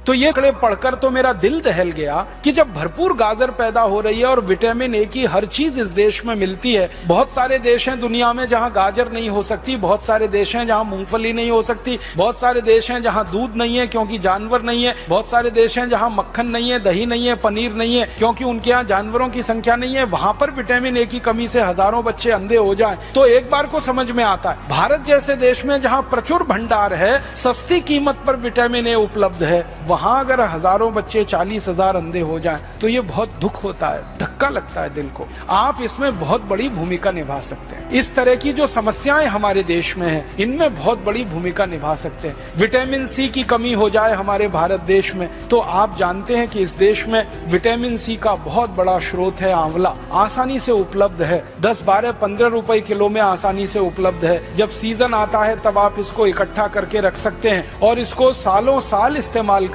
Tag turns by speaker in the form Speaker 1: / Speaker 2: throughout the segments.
Speaker 1: तो ये कड़े पढ़कर तो मेरा दिल दहल गया कि जब भरपूर गाजर पैदा हो रही है और विटामिन ए की हर चीज इस देश में मिलती है। बहुत सारे देश हैं दुनिया में जहां गाजर नहीं हो सकती, बहुत सारे देश हैं जहां मूंगफली नहीं हो सकती, बहुत सारे देश हैं जहां दूध नहीं है क्योंकि जानवर नहीं है, बहुत सारे देश हैं जहां मक्खन नहीं है, दही नहीं है, पनीर नहीं है क्योंकि उनके यहाँ जानवरों की संख्या नहीं है। वहां पर विटामिन ए की कमी से हजारों बच्चे अंधे हो जाएं तो एक बार को समझ में आता है भारत जैसे देश में जहां प्रचुर भंडार है, सस्ती कीमत पर विटामिन ए उपलब्ध है, वहां अगर हजारों बच्चे 40,000 अंधे हो जाएं तो ये बहुत दुख होता है, धक्का लगता है दिल को। आप इसमें बहुत बड़ी भूमिका निभा सकते हैं। इस तरह की जो समस्याएं हमारे देश में हैं, इनमें बहुत बड़ी भूमिका निभा सकते हैं। विटामिन सी की कमी हो जाए हमारे भारत देश में तो आप जानते हैं कि इस देश में विटामिन सी का बहुत बड़ा स्रोत है आंवला, आसानी से उपलब्ध है, 10, 12, 15 रुपए किलो में आसानी से उपलब्ध है। जब सीजन आता है तब आप इसको इकट्ठा करके रख सकते हैं और इसको सालों साल इस्तेमाल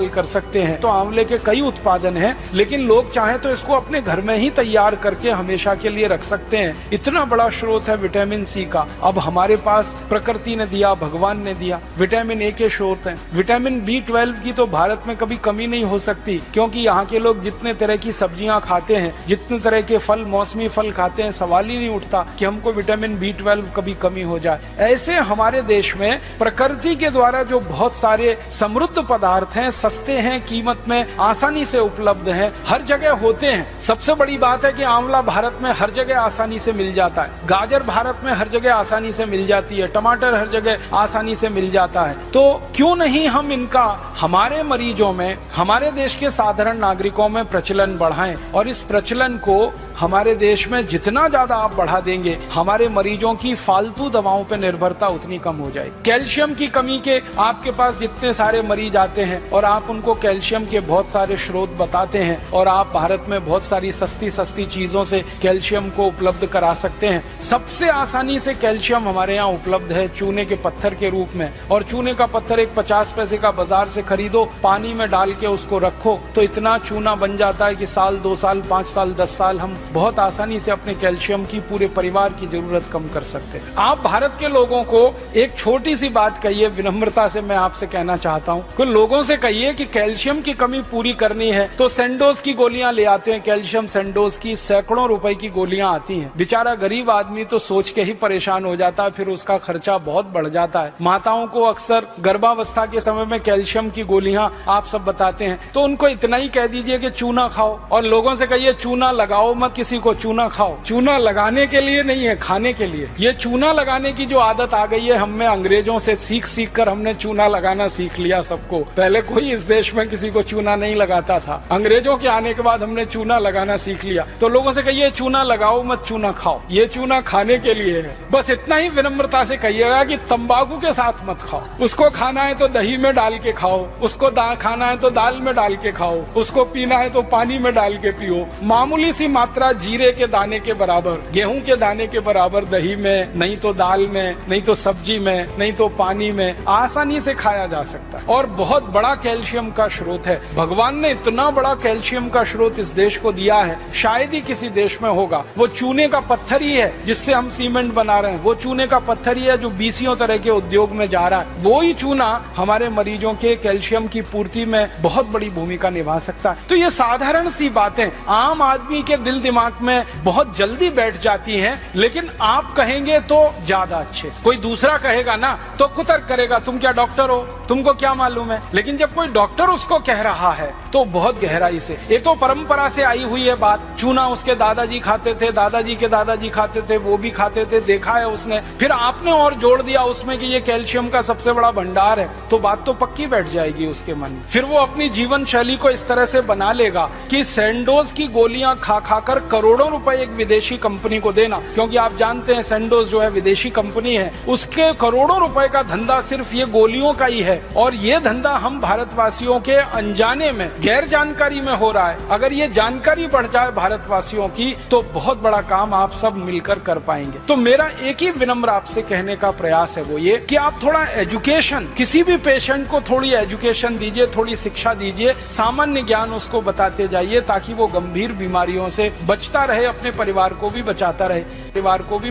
Speaker 1: कर सकते हैं। तो आंवले के कई उत्पादन हैं, लेकिन लोग चाहे तो इसको अपने घर में ही तैयार करके हमेशा के लिए रख सकते हैं। इतना बड़ा स्रोत है विटामिन सी का। अब हमारे पास प्रकृति ने दिया, भगवान ने दिया, विटामिन ए के स्रोत हैं। विटामिन B12 की तो भारत में कभी कमी नहीं हो सकती क्योंकि यहाँ के लोग जितने तरह की सब्जियां खाते हैं, जितने तरह के फल, मौसमी फल खाते हैं, सवाल ही नहीं उठता कि हमको विटामिन B12 कभी कमी हो जाए। ऐसे हमारे देश में प्रकृति के द्वारा जो बहुत सारे समृद्ध पदार्थ हैं, सस्ते हैं, कीमत में आसानी से उपलब्ध हैं, हर जगह होते हैं। सबसे बड़ी बात है कि आंवला भारत में हर जगह आसानी से मिल जाता है, गाजर भारत में हर जगह आसानी से मिल जाती है, टमाटर हर जगह आसानी से मिल जाता है। तो क्यों नहीं हम इनका हमारे मरीजों में, हमारे देश के साधारण नागरिकों में प्रचलन बढ़ाएं और इस प्रचलन को हमारे देश में जितना ज्यादा आप बढ़ा देंगे, हमारे मरीजों की फालतू दवाओं पर निर्भरता उतनी कम हो जाएगी। कैल्शियम की कमी के आपके पास जितने सारे मरीज आते हैं और आप उनको कैल्शियम के बहुत सारे स्रोत बताते हैं और आप भारत में बहुत सारी सस्ती चीजों से कैल्शियम को उपलब्ध करा सकते हैं। सबसे आसानी से कैल्शियम हमारे यहाँ उपलब्ध है चूने के पत्थर के रूप में, और चूने का पत्थर एक 50 पैसे का बाजार से खरीदो, पानी में डाल के उसको रखो तो इतना चूना बन जाता है कि साल, 2 साल, 5 साल, 10 साल हम बहुत आसानी से अपने कैल्शियम की पूरे परिवार की जरूरत कम कर सकते हैं। आप भारत के लोगों को एक छोटी सी बात कहिए, विनम्रता से मैं आपसे कहना चाहता हूँ कि लोगों से कहिए कि कैल्शियम की कमी पूरी करनी है तो सेंडोज की गोलियां ले आते हैं। कैल्शियम सेंडोज की सैकड़ों रुपए की गोलियां आती हैं। बेचारा गरीब आदमी तो सोच के ही परेशान हो जाता है, फिर उसका खर्चा बहुत बढ़ जाता है। माताओं को अक्सर गर्भावस्था के समय में कैल्शियम की गोलियां आप सब बताते हैं, तो उनको इतना ही कह दीजिए कि चूना खाओ, और लोगों से कहिए चूना लगाओ मत, किसी को चूना खाओ। चूना लगाने के लिए नहीं है, खाने के लिए। ये चूना लगाने की जो आदत आ गई है हमें, अंग्रेजों से सीख कर हमने चूना लगाना सीख लिया सबको। पहले कोई इस देश में किसी को चूना नहीं लगाता था, अंग्रेजों के आने के बाद हमने चूना लगाना सीख लिया। तो लोगों से कहिए चूना लगाओ मत, चूना खाओ। ये चूना खाने के लिए है। बस इतना ही विनम्रता से कहिएगा कि तंबाकू के साथ मत खाओ। उसको खाना है तो दही में डाल के खाओ, उसको खाना है तो दाल में डाल के खाओ, उसको पीना है तो पानी में डाल के पियो। मामूली सी मात्रा जीरे के दाने के बराबर, गेहूं के दाने के बराबर दही में, नहीं तो दाल में, नहीं तो सब्जी में, नहीं तो पानी में आसानी से खाया जा सकता है और बहुत बड़ा कैल्शियम का स्रोत है। भगवान ने इतना बड़ा कैल्शियम का स्रोत इस देश को दिया है, शायद ही किसी देश में होगा। वो चूने का पत्थर ही है जिससे हम सीमेंट बना रहे हैं, वो चूने का पत्थर ही है जो 20 तरह के उद्योग में जा रहा है। वो ही चूना हमारे मरीजों के कैल्शियम की पूर्ति में बहुत बड़ी भूमिका निभा सकता है। तो ये साधारण सी बातें आम आदमी के दिल दिमाग में बहुत जल्दी बैठ जाती हैं, लेकिन आप कहेंगे तो ज्यादा अच्छे से। कोई दूसरा कहेगा ना तो कुतर्क करेगा, तुम क्या डॉक्टर हो, तुमको क्या मालूम है। लेकिन जब कोई डॉक्टर उसको कह रहा है तो बहुत गहराई से, ये तो परंपरा से आई हुई है बात। चूना उसके दादाजी खाते थे, दादाजी के दादाजी खाते थे, वो भी खाते थे, देखा है उसने। फिर आपने और जोड़ दिया उसमें कि ये कैल्शियम का सबसे बड़ा भंडार है, तो बात तो पक्की बैठ जाएगी उसके मन में। फिर वो अपनी जीवन शैली को इस तरह से बना लेगा कि सेंडोज की गोलियां खा खाकर करोड़ों रुपए एक विदेशी कंपनी को देना, क्योंकि आप जानते हैं सेंडोज जो है विदेशी कंपनी है, उसके करोड़ों रुपए का धंधा सिर्फ ये गोलियों का ही है। और ये धंधा हम भारतवासियों के अनजाने में, गैर जानकारी में हो रहा है। अगर ये जानकारी बढ़ जाए भारतवासियों की तो बहुत बड़ा काम आप सब मिलकर कर पाएंगे। तो मेरा एक ही विनम्र आपसे कहने का प्रयास है वो ये कि आप थोड़ा एजुकेशन, किसी भी पेशेंट को थोड़ी एजुकेशन दीजिए, थोड़ी शिक्षा दीजिए, सामान्य ज्ञान उसको बताते जाइए ताकि वो गंभीर बीमारियों से बचता रहे, अपने परिवार को भी बचाता रहे, परिवार को भी